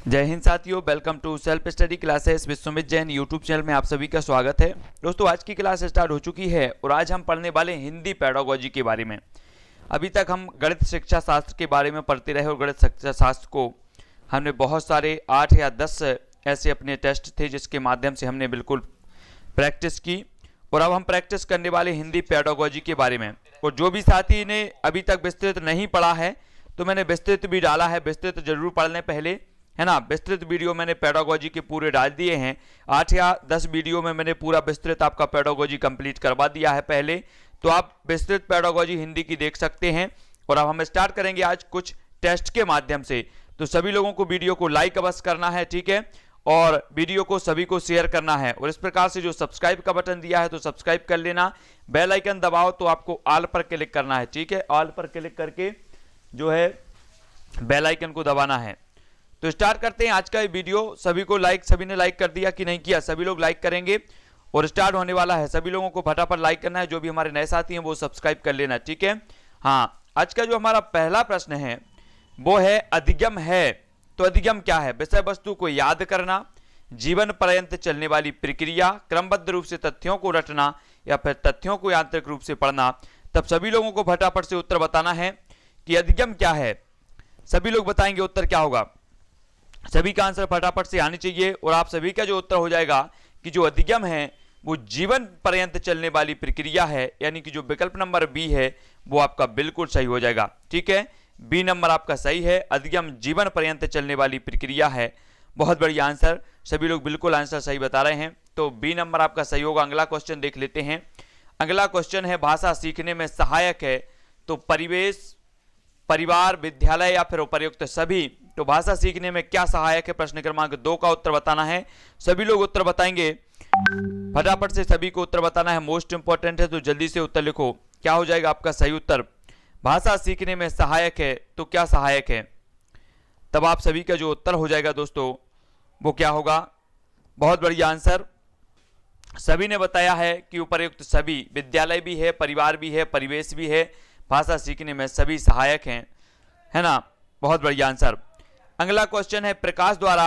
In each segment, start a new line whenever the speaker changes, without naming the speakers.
जय हिंद साथियों, welcome to self study classes with Sumit Jain YouTube channel में आप सभी का स्वागत है। दोस्तों, आज की क्लास स्टार्ट हो चुकी है और आज हम पढ़ने वाले हिंदी पेडागोजी के बारे में। अभी तक हम गणित शिक्षा शास्त्र के बारे में पढ़ते रहे और गणित शिक्षा शास्त्र को हमने बहुत सारे 8 या 10 ऐसे अपने टेस्ट थे जिसके माध्यम से हमने बिल्कुल प्रैक्टिस की। और अब हम प्रैक्टिस करने वाले हिंदी पेडागोजी के बारे में। और जो भी साथी ने अभी तक विस्तृत नहीं पढ़ा है तो मैंने विस्तृत भी डाला है, विस्तृत जरूर पढ़ लें पहले, है ना। विस्तृत वीडियो मैंने पेडागोजी के पूरे डाल दिए हैं। 8 या 10 वीडियो में मैंने पूरा विस्तृत आपका पेडागोजी कंप्लीट करवा दिया है पहले, तो आप विस्तृत पेडागोजी हिंदी की देख सकते हैं। और अब हम स्टार्ट करेंगे आज कुछ टेस्ट के माध्यम से। तो सभी लोगों को वीडियो को लाइक अवश्य करना है, ठीक है, और वीडियो को सभी को शेयर करना है। और इस प्रकार से जो सब्सक्राइब का बटन दिया है तो सब्सक्राइब कर लेना, बेल आइकन दबाओ तो आपको ऑल पर क्लिक करना है, ठीक है। ऑल पर क्लिक करके जो है बेल आइकन को दबाना है। तो स्टार्ट करते हैं आज का ये वीडियो। सभी को लाइक, सभी ने लाइक कर दिया कि नहीं किया? सभी लोग लाइक करेंगे और स्टार्ट होने वाला है। सभी लोगों को फटाफट लाइक करना है। जो भी हमारे नए साथी हैं वो सब्सक्राइब कर लेना, ठीक है। हाँ, आज का जो हमारा पहला प्रश्न है वो है अधिगम है। तो अधिगम क्या है? विषय वस्तु को याद करना, जीवन पर्यंत चलने वाली प्रक्रिया, क्रमबद्ध रूप से तथ्यों को रटना या फिर तथ्यों को यांत्रिक रूप से पढ़ना। तब सभी लोगों को फटाफट से उत्तर बताना है कि अधिगम क्या है। सभी लोग बताएंगे उत्तर क्या होगा। सभी का आंसर फटाफट से आनी चाहिए। और आप सभी का जो उत्तर हो जाएगा कि जो अधिगम है वो जीवन पर्यंत चलने वाली प्रक्रिया है, यानी कि जो विकल्प नंबर बी है वो आपका बिल्कुल सही हो जाएगा, ठीक है। बी नंबर आपका सही है, अधिगम जीवन पर्यंत चलने वाली प्रक्रिया है। बहुत बढ़िया आंसर, सभी लोग बिल्कुल आंसर सही बता रहे हैं। तो बी नंबर आपका सही होगा। अगला क्वेश्चन देख लेते हैं। अगला क्वेश्चन है भाषा सीखने में सहायक है। तो परिवेश, परिवार, विद्यालय या फिर उपर्युक्त सभी। तो भाषा सीखने में क्या सहायक है? प्रश्न क्रमांक 2 का उत्तर बताना है। सभी लोग उत्तर बताएंगे फटाफट से, सभी को उत्तर बताना है, मोस्ट इंपॉर्टेंट है। तो जल्दी से उत्तर लिखो, क्या हो जाएगा आपका सही उत्तर? भाषा सीखने में सहायक है तो क्या सहायक है? तब आप सभी का जो उत्तर हो जाएगा दोस्तों वो क्या होगा? बहुत बढ़िया आंसर, सभी ने बताया है कि उपर्युक्त सभी, विद्यालय भी है, परिवार भी है, परिवेश भी है, भाषा सीखने में सभी सहायक हैं, है ना। बहुत बढ़िया आंसर। अगला क्वेश्चन है प्रकाश द्वारा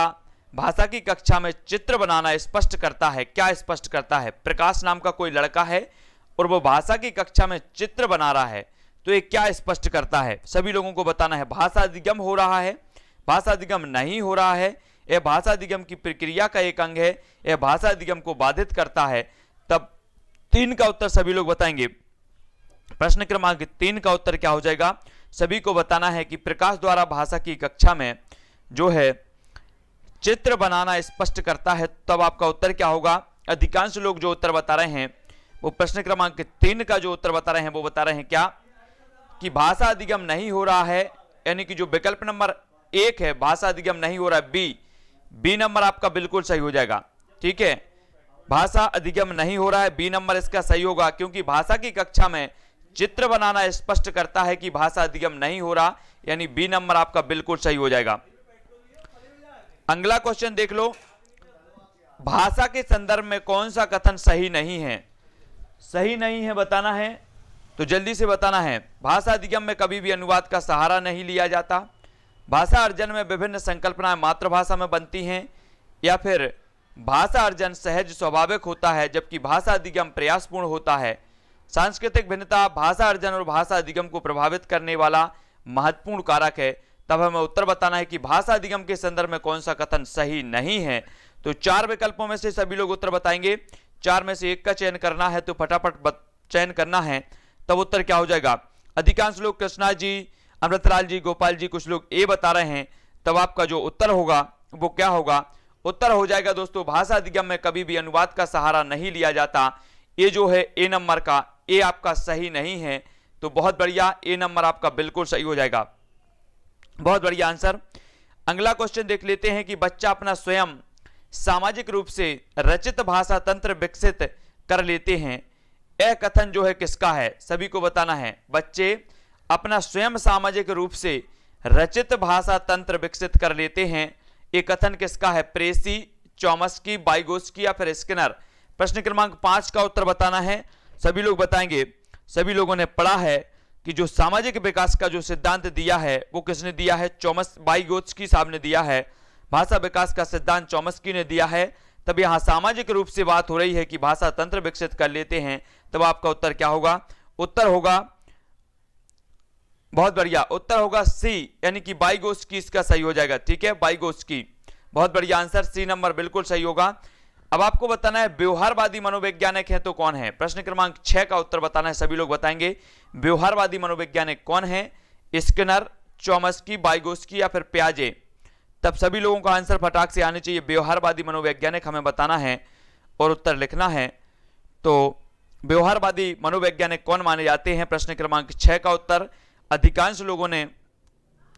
भाषा की कक्षा में चित्र बनाना स्पष्ट करता है। क्या स्पष्ट करता है? प्रकाश नाम का कोई लड़का है और वो भाषा की कक्षा में चित्र बना रहा है, तो ये क्या स्पष्ट करता है? सभी लोगों को बताना है। भाषा अधिगम हो रहा है, भाषा अधिगम नहीं हो रहा है, यह भाषा अधिगम की प्रक्रिया का एक अंग है, यह भाषा अधिगम को बाधित करता है। तब 3 का उत्तर सभी लोग बताएंगे। प्रश्न क्रमांक 3 का उत्तर क्या हो जाएगा? सभी को बताना है कि प्रकाश द्वारा भाषा की कक्षा में जो है चित्र बनाना स्पष्ट करता है। तब आपका उत्तर क्या होगा? अधिकांश लोग जो उत्तर बता रहे हैं वो प्रश्न क्रमांक 3 का जो उत्तर बता रहे हैं वो बता रहे हैं क्या? कि भाषा अधिगम नहीं हो रहा है, यानी कि जो विकल्प नंबर 1 है भाषा अधिगम नहीं हो रहा है, बी नंबर आपका बिल्कुल सही हो जाएगा, ठीक है। भाषा अधिगम नहीं हो रहा है, बी नंबर इसका सही होगा, क्योंकि भाषा की कक्षा में चित्र बनाना स्पष्ट करता है कि भाषा अधिगम नहीं हो रहा, यानी बी नंबर आपका बिल्कुल सही हो जाएगा। अगला क्वेश्चन देख लो। भाषा के संदर्भ में कौन सा कथन सही नहीं है? सही नहीं है बताना है, तो जल्दी से बताना है। भाषा अधिगम में कभी भी अनुवाद का सहारा नहीं लिया जाता, भाषा अर्जन में विभिन्न संकल्पनाएं मातृभाषा में बनती हैं, या फिर भाषा अर्जन सहज स्वाभाविक होता है जबकि भाषा अधिगम प्रयासपूर्ण होता है। सांस्कृतिक भिन्नता भाषा अर्जन और भाषा अधिगम को प्रभावित करने वाला महत्वपूर्ण कारक है। तब हमें उत्तर बताना है कि भाषा अधिगम के संदर्भ में कौन सा कथन सही नहीं है। तो 4 विकल्पों में से सभी लोग उत्तर बताएंगे। 4 में से 1 का चयन करना है, तो फटाफट चयन करना है। तब उत्तर क्या हो जाएगा? अधिकांश लोग कृष्णा जी, अमृतलाल जी, गोपाल जी, कुछ लोग ए बता रहे हैं। तब आपका जो उत्तर होगा वो क्या होगा? उत्तर हो जाएगा दोस्तों भाषा अधिगम में कभी भी अनुवाद का सहारा नहीं लिया जाता। ये जो है ए नंबर का, ए आपका सही नहीं है। तो बहुत बढ़िया, ए नंबर आपका बिल्कुल सही हो जाएगा। बहुत बढ़िया आंसर। अगला क्वेश्चन देख लेते हैं कि बच्चा अपना स्वयं सामाजिक रूप से रचित भाषा तंत्र विकसित कर लेते हैं। यह कथन जो है किसका है? सभी को बताना है। बच्चे अपना स्वयं सामाजिक रूप से रचित भाषा तंत्र विकसित कर लेते हैं, ये कथन किसका है? प्रेसी, चॉम्स्की, वाइगोत्स्की या फिर स्किनर। प्रश्न क्रमांक 5 का उत्तर बताना है। सभी लोग बताएंगे। सभी लोगों ने पढ़ा है कि जो सामाजिक विकास का जो सिद्धांत दिया है वो किसने दिया है? वाइगोत्स्की साहब ने दिया है। भाषा विकास का सिद्धांत चॉम्स्की ने दिया है, तब यहाँ सामाजिक रूप से बात हो रही है कि भाषा तंत्र विकसित कर लेते हैं, तब आपका उत्तर क्या होगा? उत्तर होगा, बहुत बढ़िया, उत्तर होगा सी, यानी कि वाइगोत्स्की इसका सही हो जाएगा। ठीक है, वाइगोत्स्की, बहुत बढ़िया आंसर, सी नंबर बिल्कुल सही होगा। अब आपको बताना है व्यवहारवादी मनोवैज्ञानिक है तो कौन है। प्रश्न क्रमांक 6 का उत्तर बताना है, सभी लोग बताएंगे व्यवहारवादी मनोवैज्ञानिक कौन है, स्किनर, चॉम्स्की, वाइगोत्स्की या फिर पियाजे। तब सभी लोगों का आंसर फटाक से आने चाहिए। व्यवहारवादी मनोवैज्ञानिक हमें बताना है और उत्तर लिखना है। तो व्यवहारवादी मनोवैज्ञानिक कौन माने जाते हैं, प्रश्न क्रमांक 6 का उत्तर अधिकांश लोगों ने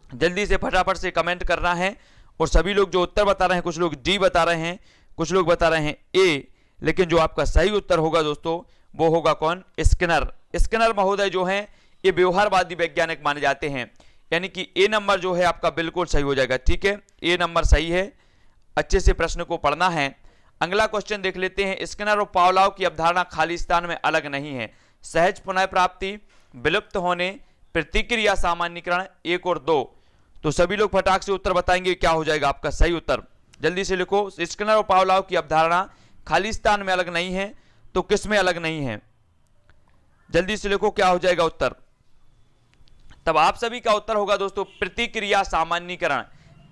जल्दी से फटाफट से कमेंट करना है। और सभी लोग जो उत्तर बता रहे हैं, कुछ लोग डी बता रहे हैं, कुछ लोग बता रहे हैं ए, लेकिन जो आपका सही उत्तर होगा दोस्तों वो होगा कौन? स्किनर। स्किनर महोदय जो हैं ये व्यवहारवादी वैज्ञानिक माने जाते हैं, यानी कि ए नंबर जो है आपका बिल्कुल सही हो जाएगा। ठीक है, ए नंबर सही है, अच्छे से प्रश्न को पढ़ना है। अगला क्वेश्चन देख लेते हैं। स्किनर और पावलोव की अवधारणा खालिस्तान में अलग नहीं है। सहज पुनः प्राप्ति, विलुप्त होने, प्रतिक्रिया सामान्यीकरण, 1 और 2। तो सभी लोग फटाक से उत्तर बताएंगे, क्या हो जाएगा आपका सही उत्तर? जल्दी से लिखो। स्किनर और पावलोव की अवधारणा खालिस्तान में अलग नहीं है, तो किस में अलग नहीं है? जल्दी से लिखो, क्या हो जाएगा उत्तर? तब आप सभी का उत्तर होगा दोस्तों प्रतिक्रिया सामान्यीकरण।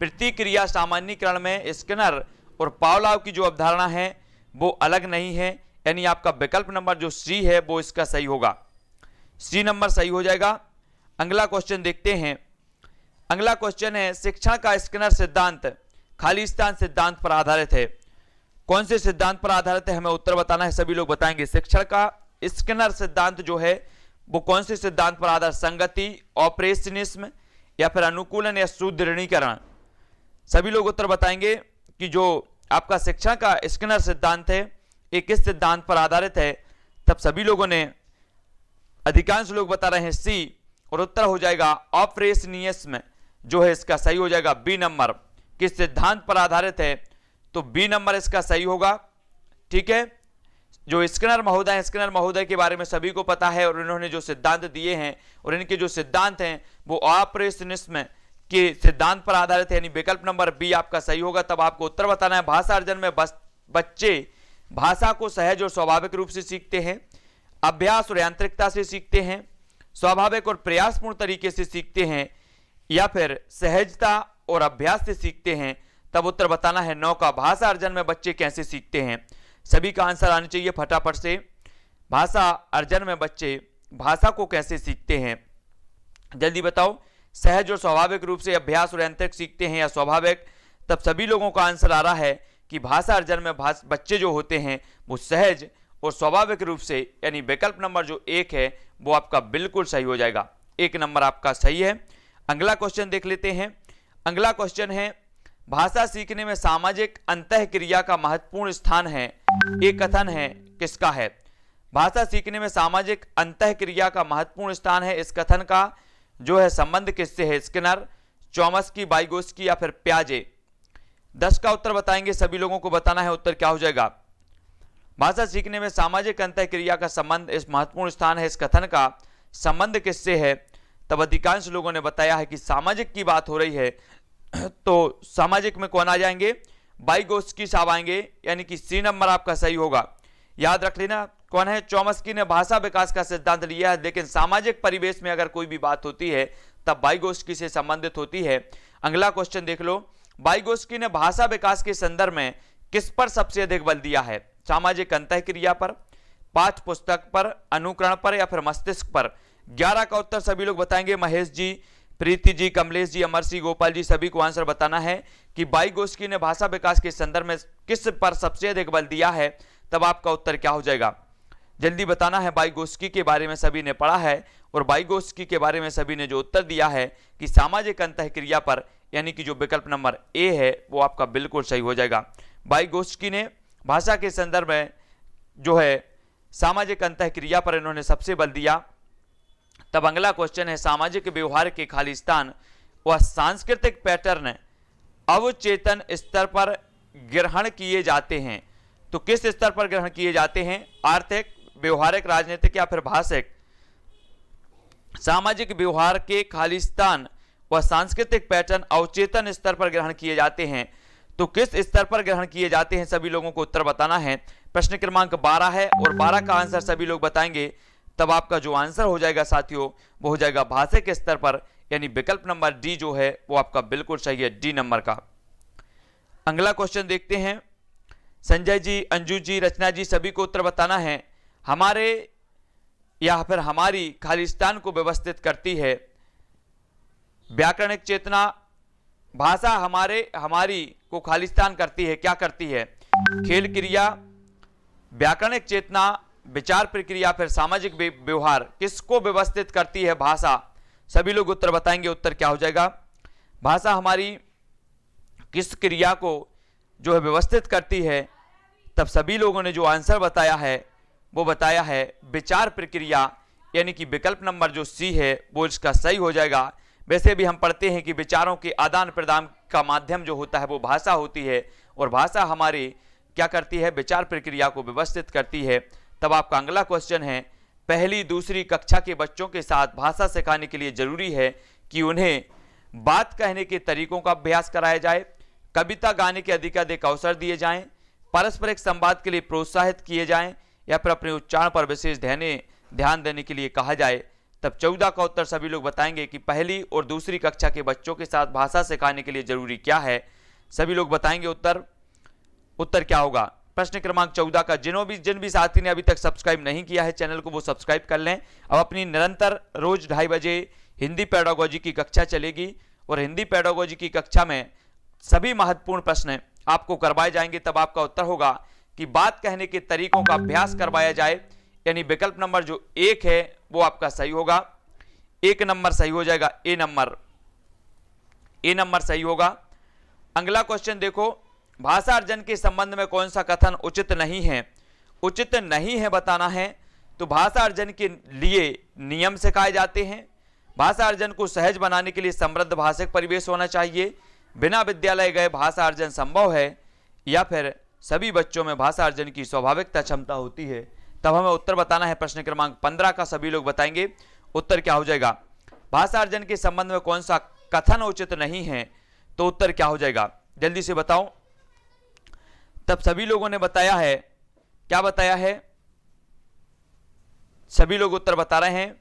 प्रतिक्रिया सामान्यीकरण में स्किनर और पावलोव की जो अवधारणा है वो अलग नहीं है, यानी आपका विकल्प नंबर जो सी है वो इसका सही होगा, सी नंबर सही हो जाएगा। अगला क्वेश्चन देखते हैं। अगला क्वेश्चन है, शिक्षण का स्किनर सिद्धांत खालिस्तान सिद्धांत पर आधारित है। कौन से सिद्धांत पर आधारित है, हमें उत्तर बताना है, सभी लोग बताएंगे। शिक्षण का स्किनर सिद्धांत जो है वो कौन से सिद्धांत पर आधारित? संगति, ऑपरेशनिज्म या फिर अनुकूलन या सुदृढ़ीकरण। सभी लोग उत्तर बताएंगे कि जो आपका शिक्षण का स्किनर सिद्धांत है ये किस सिद्धांत पर आधारित है। तब सभी लोगों ने, अधिकांश लोग बता रहे हैं सी, और उत्तर हो जाएगा ऑपरेशनिज्म जो है इसका सही हो जाएगा। बी नंबर किस सिद्धांत पर आधारित है, तो बी नंबर इसका सही होगा। ठीक है, जो स्किनर महोदय, स्किनर महोदय के बारे में सभी को पता है और इन्होंने जो सिद्धांत दिए हैं और इनके जो सिद्धांत हैं वो ऑपरेशनिज्म के सिद्धांत पर आधारित है, यानी विकल्प नंबर बी आपका सही होगा। तब आपको उत्तर बताना है। भाषा अर्जन में बच्चे भाषा को सहज और स्वाभाविक रूप से सीखते हैं, अभ्यास और यांत्रिकता से सीखते हैं, स्वाभाविक और प्रयासपूर्ण तरीके से सीखते हैं, या फिर सहजता और अभ्यास से सीखते हैं। तब उत्तर बताना है 9 का, भाषा अर्जन में बच्चे कैसे सीखते हैं। सभी का आंसर आना चाहिए फटाफट से। भाषा अर्जन में बच्चे भाषा को कैसे सीखते हैं, जल्दी बताओ। सहज और स्वाभाविक रूप से, अभ्यास और यांत्रिक सीखते हैं या स्वाभाविक। तब सभी लोगों का आंसर आ रहा है कि भाषा अर्जन में बच्चे जो होते हैं वो सहज और स्वाभाविक रूप से, यानी विकल्प नंबर जो 1 है वो आपका बिल्कुल सही हो जाएगा। 1 नंबर आपका सही है। अगला क्वेश्चन देख लेते हैं। अगला क्वेश्चन है, भाषा सीखने में सामाजिक अंतःक्रिया का महत्वपूर्ण स्थान है, ये कथन है किसका है? भाषा सीखने में सामाजिक अंतःक्रिया का महत्वपूर्ण स्थान है, इस कथन का जो है संबंध किससे है? स्किनर, चॉम्स्की, वाइगोत्स्की या फिर पियाजे। 10 का उत्तर बताएंगे, सभी लोगों को बताना है उत्तर क्या हो जाएगा। भाषा सीखने में सामाजिक अंतःक्रिया का संबंध, इस महत्वपूर्ण स्थान है, इस कथन का संबंध किससे है? तब अधिकांश लोगों ने बताया है कि सामाजिक की बात हो रही है, तो सामाजिक में कौन आ जाएंगे? वाइगोत्स्की साहब आएंगे, यानी कि सी नंबर आपका सही होगा। याद रख लेना कौन है? चॉम्स्की ने भाषा विकास का सिद्धांत लिया है, लेकिन सामाजिक परिवेश में अगर कोई भी बात होती है तब वाइगोत्स्की से संबंधित होती है। अगला क्वेश्चन देख लो। वाइगोत्स्की ने भाषा विकास के संदर्भ में किस पर सबसे अधिक बल दिया है? सामाजिक अंतःक्रिया पर, पाठ्य पुस्तक पर, अनुकरण पर या फिर मस्तिष्क पर? 11 का उत्तर सभी लोग बताएंगे। महेश जी, प्रीति जी, कमलेश जी, अमर सिंह, गोपाल जी, सभी को आंसर बताना है कि वाइगोत्स्की ने भाषा विकास के संदर्भ में किस पर सबसे अधिक बल दिया है। तब आपका उत्तर क्या हो जाएगा, जल्दी बताना है। वाइगोत्स्की के बारे में सभी ने पढ़ा है और वाइगोत्स्की के बारे में सभी ने जो उत्तर दिया है कि सामाजिक अंतःक्रिया पर, यानी कि जो विकल्प नंबर ए है वो आपका बिल्कुल सही हो जाएगा। वाइगोत्स्की ने भाषा के संदर्भ में जो है सामाजिक अंतःक्रिया पर इन्होंने सबसे बल दिया। तब अगला क्वेश्चन है, सामाजिक व्यवहार के खालिस्तान व सांस्कृतिक पैटर्न अवचेतन स्तर पर ग्रहण किए जाते हैं, तो किस स्तर पर ग्रहण किए जाते हैं? आर्थिक, व्यवहारिक, राजनीतिक या फिर भाषिक? सामाजिक व्यवहार के खालिस्तान व सांस्कृतिक पैटर्न अवचेतन स्तर पर ग्रहण किए जाते हैं। तो किस स्तर पर ग्रहण किए जाते हैं, सभी लोगों को उत्तर बताना है। प्रश्न क्रमांक 12 है और 12 का आंसर सभी लोग बताएंगे, तब आपका जो आंसर हो जाएगा साथियों वो हो जाएगा भाषा के स्तर पर, यानी विकल्प नंबर डी जो है वो आपका बिल्कुल सही है, डी नंबर का। अगला क्वेश्चन देखते हैं। संजय जी, अंजू जी, रचना जी, सभी को उत्तर बताना है। हमारे या फिर हमारी खालिस्तान को व्यवस्थित करती है व्याकरणिक चेतना। भाषा हमारी को खालिस्तान करती है, क्या करती है? खेल क्रिया, व्याकरणिक चेतना, विचार प्रक्रिया, फिर सामाजिक व्यवहार, किसको व्यवस्थित करती है भाषा? सभी लोग उत्तर बताएंगे, उत्तर क्या हो जाएगा? भाषा हमारी किस क्रिया को जो है व्यवस्थित करती है? तब सभी लोगों ने जो आंसर बताया है वो बताया है विचार प्रक्रिया, यानी कि विकल्प नंबर जो सी है वो इसका सही हो जाएगा। वैसे भी हम पढ़ते हैं कि विचारों के आदान प्रदान का माध्यम जो होता है वो भाषा होती है, और भाषा हमारी क्या करती है? विचार प्रक्रिया को व्यवस्थित करती है। तब आपका अगला क्वेश्चन है, पहली दूसरी कक्षा के बच्चों के साथ भाषा सिखाने के लिए जरूरी है कि उन्हें बात कहने के तरीकों का अभ्यास कराया जाए, कविता गाने के अधिकाधिक अवसर दिए जाएं, पारस्परिक संवाद के लिए प्रोत्साहित किए जाएं, या फिर अपने उच्चारण पर विशेष ध्यान देने के लिए कहा जाए। तब 14 का उत्तर सभी लोग बताएंगे कि पहली और दूसरी कक्षा के बच्चों के साथ भाषा सिखाने के लिए जरूरी क्या है? सभी लोग बताएंगे उत्तर क्या होगा? प्रश्न क्रमांक 14 का जिन भी साथी ने अभी तक सब्सक्राइब नहीं किया है चैनल को वो सब्सक्राइब कर लें। अब अपनी निरंतर रोज 2:30 बजे हिंदी पेडागोजी की कक्षा चलेगी, और हिंदी पेडागोजी की कक्षा में सभी महत्वपूर्ण प्रश्न आपको करवाए जाएंगे। तब आपका उत्तर होगा कि बात कहने के तरीकों का अभ्यास करवाया जाए, यानी विकल्प नंबर जो 1 है वो आपका सही होगा, 1 नंबर सही हो जाएगा, ए नंबर सही होगा। अगला क्वेश्चन देखो, भाषा अर्जन के संबंध में कौन सा कथन उचित नहीं है? उचित नहीं है बताना है। तो भाषा अर्जन के लिए नियम सिखाए जाते हैं, भाषा अर्जन को सहज बनाने के लिए समृद्ध भाषिक परिवेश होना चाहिए, बिना विद्यालय गए भाषा अर्जन संभव है, या फिर सभी बच्चों में भाषा अर्जन की स्वाभाविकता क्षमता होती है। तब हमें उत्तर बताना है। प्रश्न क्रमांक 15 का सभी लोग बताएंगे, उत्तर क्या हो जाएगा? भाषा अर्जन के संबंध में कौन सा कथन उचित नहीं है? तो उत्तर क्या हो जाएगा? जल्दी से बताओ। तब सभी लोगों ने बताया है, क्या बताया है? सभी लोग उत्तर बता रहे हैं,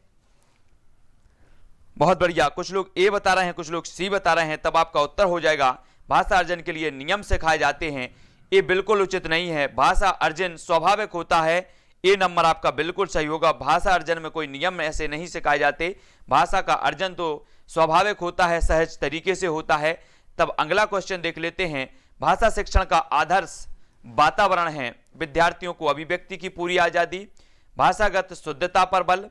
बहुत बढ़िया। कुछ लोग ए बता रहे हैं, कुछ लोग सी बता रहे हैं। तब आपका उत्तर हो जाएगा भाषा अर्जन के लिए नियम सिखाए जाते हैं, ये बिल्कुल उचित नहीं है। भाषा अर्जन स्वाभाविक होता है, ए नंबर आपका बिल्कुल सही होगा। भाषा अर्जन में कोई नियम ऐसे नहीं सिखाए जाते, भाषा का अर्जन तो स्वाभाविक होता है, सहज तरीके से होता है। तब अगला क्वेश्चन देख लेते हैं। भाषा शिक्षण का आदर्श वातावरण है विद्यार्थियों को अभिव्यक्ति की पूरी आजादी, भाषागत शुद्धता पर बल,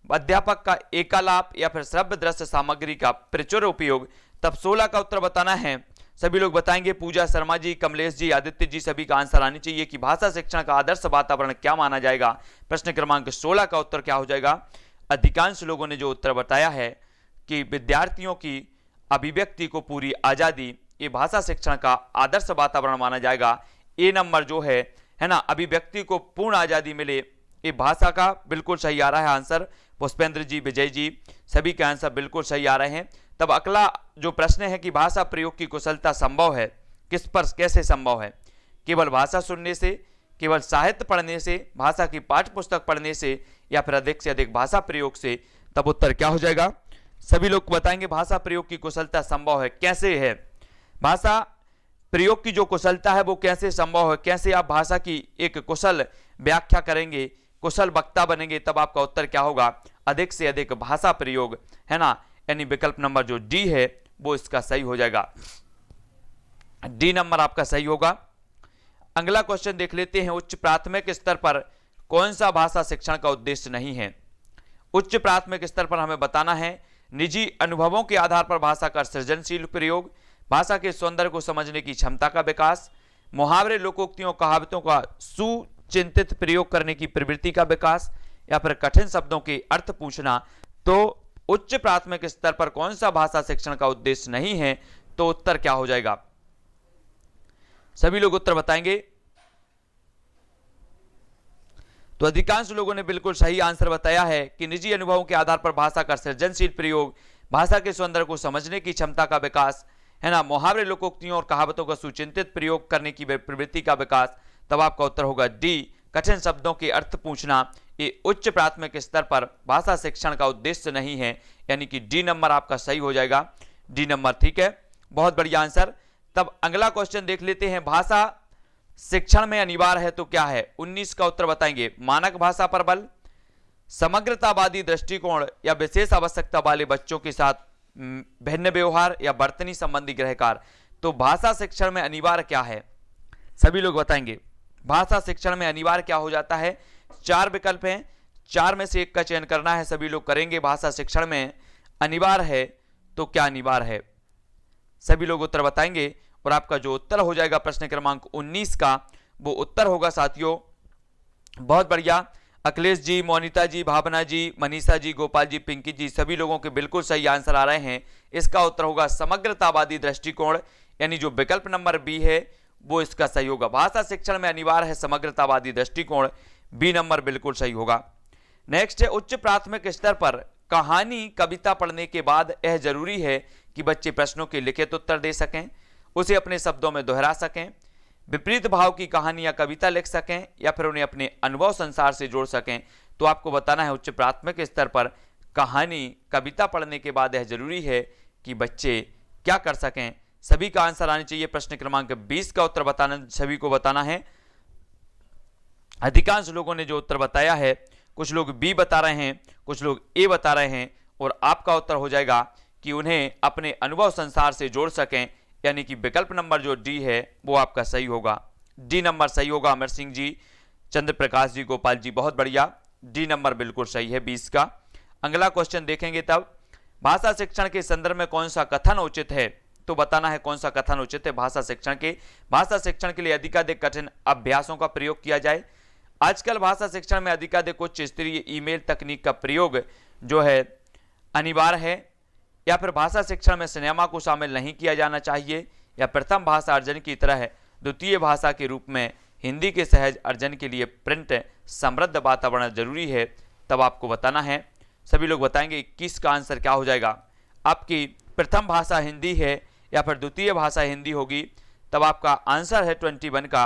अध्यापक का एकालाप, या फिर श्रव्य दृश्य सामग्री का प्रचुर उपयोग। तब 16 का उत्तर बताना है। सभी लोग बताएंगे, पूजा शर्मा जी, कमलेश जी, आदित्य जी, सभी का आंसर आनी चाहिए कि भाषा शिक्षण का आदर्श वातावरण क्या माना जाएगा। प्रश्न क्रमांक 16 का उत्तर क्या हो जाएगा? अधिकांश लोगों ने जो उत्तर बताया है कि विद्यार्थियों की अभिव्यक्ति को पूरी आजादी, ये भाषा शिक्षण का आदर्श वातावरण माना जाएगा। ए नंबर जो है ना, अभिव्यक्ति को पूर्ण आजादी मिले, ये भाषा का बिल्कुल सही आ रहा है आंसर। पुष्पेंद्र जी, विजय जी, सभी के आंसर बिल्कुल सही आ रहे हैं। तब अगला जो प्रश्न है कि भाषा प्रयोग की कुशलता संभव है, किस पर कैसे संभव है? केवल भाषा सुनने से, केवल साहित्य पढ़ने से, भाषा की पाठ्य पुस्तक पढ़ने से, या फिर अधिक से अधिक भाषा प्रयोग से? तब उत्तर क्या हो जाएगा? सभी लोग बताएंगे भाषा प्रयोग की कुशलता संभव है। कैसे है भाषा प्रयोग की जो कुशलता है वो कैसे संभव है? कैसे आप भाषा की एक कुशल व्याख्या करेंगे, कुशल वक्ता बनेंगे? तब आपका उत्तर क्या होगा? अधिक से अधिक भाषा प्रयोग, है ना, यानी विकल्प नंबर जो डी है वो इसका सही हो जाएगा, डी नंबर आपका सही होगा। अगला क्वेश्चन देख लेते हैं। उच्च प्राथमिक स्तर पर कौन सा भाषा शिक्षण का उद्देश्य नहीं है? उच्च प्राथमिक स्तर पर हमें बताना है, निजी अनुभवों के आधार पर भाषा का सृजनशील प्रयोग, भाषा के सौंदर्य को समझने की क्षमता का विकास, मुहावरे, लोकोक्तियों, कहावतों का सुचिंतित प्रयोग करने की प्रवृत्ति का विकास, या फिर कठिन शब्दों के अर्थ पूछना। तो उच्च प्राथमिक स्तर पर कौन सा भाषा शिक्षण का उद्देश्य नहीं है? तो उत्तर क्या हो जाएगा? सभी लोग उत्तर बताएंगे। तो अधिकांश लोगों ने बिल्कुल सही आंसर बताया है कि निजी अनुभवों के आधार पर भाषा का सृजनशील प्रयोग, भाषा के सौंदर्य को समझने की क्षमता का विकास, है ना, मुहावरे, लोकोक्तियों और कहावतों का सुचिंतित प्रयोग करने की प्रवृत्ति का विकास, तब आपका उत्तर होगा डी, कठिन शब्दों के अर्थ पूछना। ये उच्च प्राथमिक स्तर पर भाषा शिक्षण का उद्देश्य नहीं है, यानी कि डी नंबर आपका सही हो जाएगा, डी नंबर। ठीक है, बहुत बढ़िया आंसर। तब अगला क्वेश्चन देख लेते हैं, भाषा शिक्षण में अनिवार्य है तो क्या है? 19 का उत्तर बताएंगे, मानक भाषा पर बल, समग्रतावादी दृष्टिकोण या विशेष आवश्यकता वाले बच्चों के साथ भिन्न व्यवहार या वर्तनी संबंधी गृहकार। तो भाषा शिक्षण में अनिवार्य क्या है? सभी लोग बताएंगे भाषा शिक्षण में अनिवार्य क्या हो जाता है। 4 विकल्प हैं, 4 में से एक का चयन करना है, सभी लोग करेंगे। भाषा शिक्षण में अनिवार्य है तो क्या अनिवार्य है? सभी लोग उत्तर बताएंगे और आपका जो उत्तर हो जाएगा प्रश्न क्रमांक 19 का, वो उत्तर होगा साथियों, बहुत बढ़िया, अखिलेश जी, मोनिता जी, भावना जी, मनीषा जी, गोपाल जी, पिंकी जी, सभी लोगों के बिल्कुल सही आंसर आ रहे हैं। इसका उत्तर होगा समग्रतावादी दृष्टिकोण, यानी जो विकल्प नंबर बी है वो इसका सही होगा। भाषा शिक्षण में अनिवार्य है समग्रतावादी दृष्टिकोण, बी नंबर बिल्कुल सही होगा। नेक्स्ट है, उच्च प्राथमिक स्तर पर कहानी कविता पढ़ने के बाद यह जरूरी है कि बच्चे प्रश्नों के लिखित उत्तर दे सकें, उसे अपने शब्दों में दोहरा सकें, विपरीत भाव की कहानी या कविता लिख सकें या फिर उन्हें अपने अनुभव संसार से जोड़ सकें। तो आपको बताना है उच्च प्राथमिक स्तर पर कहानी कविता पढ़ने के बाद यह जरूरी है कि बच्चे क्या कर सकें। सभी का आंसर आने चाहिए। प्रश्न क्रमांक 20 का उत्तर बताना सभी को बताना है। अधिकांश लोगों ने जो उत्तर बताया है, कुछ लोग बी बता रहे हैं, कुछ लोग ए बता रहे हैं, और आपका उत्तर हो जाएगा कि उन्हें अपने अनुभव संसार से जोड़ सकें, यानी कि विकल्प नंबर जो डी है वो आपका सही होगा, डी नंबर सही होगा। अमर सिंह जी, चंद्र प्रकाश जी, गोपाल जी, बहुत बढ़िया, डी नंबर बिल्कुल सही है 20 का। अगला क्वेश्चन देखेंगे, तब भाषा शिक्षण के संदर्भ में कौन सा कथन उचित है? तो बताना है कौन सा कथन उचित है भाषा शिक्षण के। भाषा शिक्षण के लिए अधिकाधिक कठिन अभ्यासों का प्रयोग किया जाए। आजकल भाषा शिक्षण में अधिकाधिक उच्च स्तरीय ईमेल तकनीक का प्रयोग जो है अनिवार्य है, या फिर भाषा शिक्षण में सिनेमा को शामिल नहीं किया जाना चाहिए, या प्रथम भाषा अर्जन की तरह द्वितीय भाषा के रूप में हिंदी के सहज अर्जन के लिए प्रिंट समृद्ध वातावरण जरूरी है। तब आपको बताना है, सभी लोग बताएंगे 21 का आंसर क्या हो जाएगा। आपकी प्रथम भाषा हिंदी है या फिर द्वितीय भाषा हिंदी होगी। तब आपका आंसर है 21 का,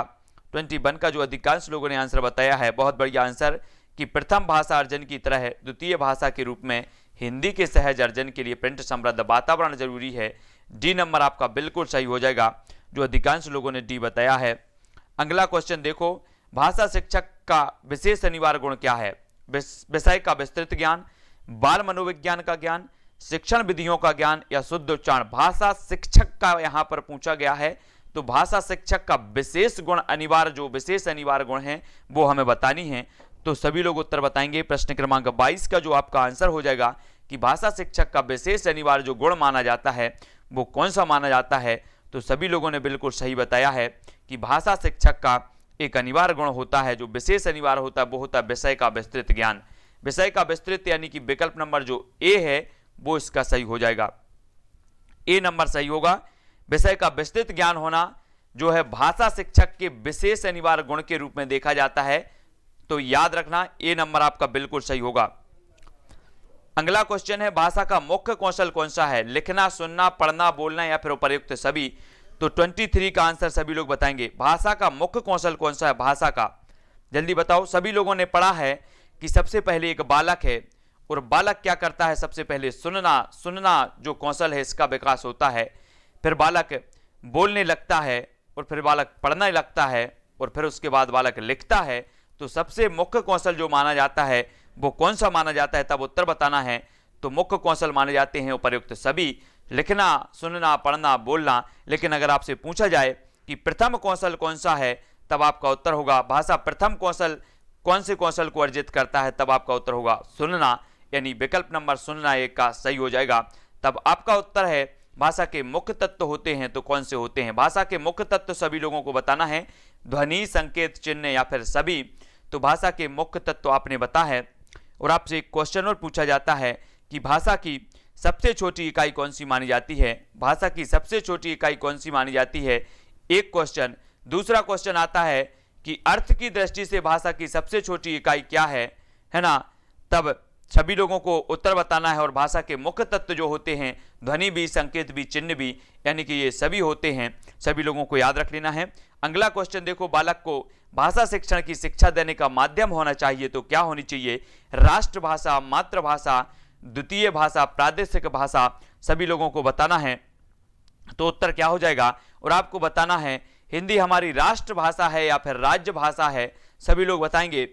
21 का जो अधिकांश लोगों ने आंसर बताया है, बहुत बढ़िया आंसर, कि प्रथम भाषा अर्जन की तरह द्वितीय भाषा के रूप में हिंदी के सहज अर्जन के लिए प्रिंट समृद्ध वातावरण जरूरी है। डी नंबर आपका बिल्कुल सही हो जाएगा, जो अधिकांश लोगों ने डी बताया है। अगला क्वेश्चन देखो, भाषा शिक्षक का विशेष अनिवार्य गुण क्या है? विषय का विस्तृत ज्ञान, बाल मनोविज्ञान का ज्ञान, शिक्षण विधियों का ज्ञान या शुद्ध उच्चारण। भाषा शिक्षक का यहाँ पर पूछा गया है, तो भाषा शिक्षक का विशेष गुण अनिवार्य, जो विशेष अनिवार्य गुण है वो हमें बतानी है। तो सभी लोग उत्तर बताएंगे। प्रश्न क्रमांक 22 का जो आपका आंसर हो जाएगा कि भाषा शिक्षक का विशेष अनिवार्य जो गुण माना जाता है वो कौन सा माना जाता है? तो सभी लोगों ने बिल्कुल सही बताया है कि भाषा शिक्षक का एक अनिवार्य गुण होता है, जो विशेष अनिवार्य होता है, वो होता है विषय का विस्तृत ज्ञान। विषय का विस्तृत यानी कि विकल्प नंबर जो ए है वो इसका सही हो जाएगा, ए नंबर सही होगा। विषय का विस्तृत ज्ञान होना जो है भाषा शिक्षक के विशेष अनिवार्य गुण के रूप में देखा जाता है, तो याद रखना ए नंबर आपका बिल्कुल सही होगा। अगला क्वेश्चन है, भाषा का मुख्य कौशल कौन सा है? लिखना, सुनना, पढ़ना, बोलना या फिर उपर्युक्त सभी। तो 23 का आंसर सभी लोग बताएंगे। भाषा का मुख्य कौशल कौन सा है भाषा का? जल्दी बताओ। सभी लोगों ने पढ़ा है कि सबसे पहले एक बालक है और बालक क्या करता है? सबसे पहले सुनना जो कौशल है इसका विकास होता है, फिर बालक बोलने लगता है और फिर बालक पढ़ने लगता है और फिर उसके बाद बालक लिखता है। तो सबसे मुख्य कौशल जो माना जाता है वो कौन सा माना जाता है? तब उत्तर बताना है। तो मुख्य कौशल माने जाते हैं उपर्युक्त सभी, लिखना, सुनना, पढ़ना, बोलना। लेकिन अगर आपसे पूछा जाए कि प्रथम कौशल कौन सा है, तब आपका उत्तर होगा भाषा प्रथम कौशल कौन से कौशल को अर्जित करता है? तब आपका उत्तर होगा सुनना, यानी विकल्प नंबर सुनना एक का सही हो जाएगा। तब आपका उत्तर है भाषा के मुख्य तत्व होते हैं, तो कौन से होते हैं? भाषा के मुख्य तत्व सभी लोगों को बताना है, ध्वनि, संकेत, चिन्ह या फिर सभी। तो भाषा के मुख्य तत्व आपने बता है। और आपसे एक क्वेश्चन और पूछा जाता है कि भाषा की सबसे छोटी इकाई कौन सी मानी जाती है? भाषा की सबसे छोटी इकाई कौन सी मानी जाती है? एक क्वेश्चन। दूसरा क्वेश्चन आता है कि अर्थ की दृष्टि से भाषा की सबसे छोटी इकाई क्या है ना? तब सभी लोगों को उत्तर बताना है और भाषा के मुख्य तत्व जो होते हैं, ध्वनि भी, संकेत भी, चिन्ह भी, यानी कि ये सभी होते हैं, सभी लोगों को याद रख लेना है। अगला क्वेश्चन देखो, बालक को भाषा शिक्षण की शिक्षा देने का माध्यम होना चाहिए तो क्या होनी चाहिए? राष्ट्रभाषा, मातृभाषा, द्वितीय भाषा, प्रादेशिक भाषा, सभी लोगों को बताना है। तो उत्तर क्या हो जाएगा? और आपको बताना है हिंदी हमारी राष्ट्रभाषा है या फिर राज्य भाषा है, सभी लोग बताएंगे,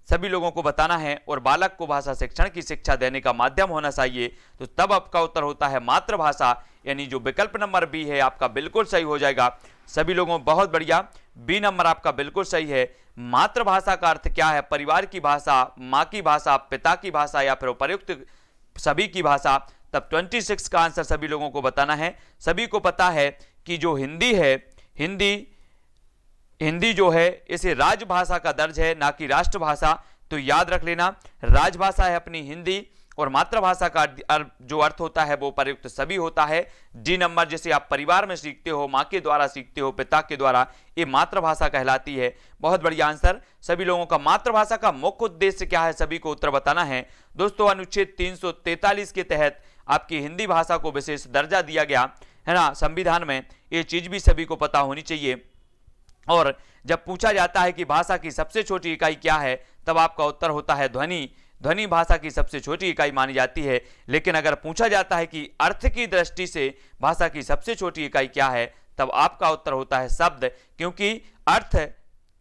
सभी लोगों को बताना है। और बालक को भाषा शिक्षण की शिक्षा देने का माध्यम होना चाहिए, तो तब आपका उत्तर होता है मातृभाषा, यानी जो विकल्प नंबर बी है आपका बिल्कुल सही हो जाएगा। सभी लोगों, बहुत बढ़िया, बी नंबर आपका बिल्कुल सही है। मातृभाषा का अर्थ क्या है? परिवार की भाषा, माँ की भाषा, पिता की भाषा या फिर उपर्युक्त सभी की भाषा। तब 26 का आंसर सभी लोगों को बताना है। सभी को पता है कि जो हिंदी है, हिंदी जो है इसे राजभाषा का दर्ज है, ना कि राष्ट्रभाषा, तो याद रख लेना राजभाषा है अपनी हिंदी, और मातृभाषा का जो अर्थ होता है वो प्रयुक्त सभी होता है। डी नंबर जिसे आप परिवार में सीखते हो, माँ के द्वारा सीखते हो, पिता के द्वारा, ये मातृभाषा कहलाती है। बहुत बढ़िया आंसर सभी लोगों का। मातृभाषा का मुख्य उद्देश्य क्या है, सभी को उत्तर बताना है। दोस्तों, अनुच्छेद 343 के तहत आपकी हिंदी भाषा को विशेष दर्जा दिया गया है ना संविधान में, ये चीज भी सभी को पता होनी चाहिए। और जब पूछा जाता है कि भाषा की सबसे छोटी इकाई क्या है, तब आपका उत्तर होता है ध्वनि। ध्वनि भाषा की सबसे छोटी इकाई मानी जाती है। लेकिन अगर पूछा जाता है कि अर्थ की दृष्टि से भाषा की सबसे छोटी इकाई क्या है, तब आपका उत्तर होता है शब्द, क्योंकि अर्थ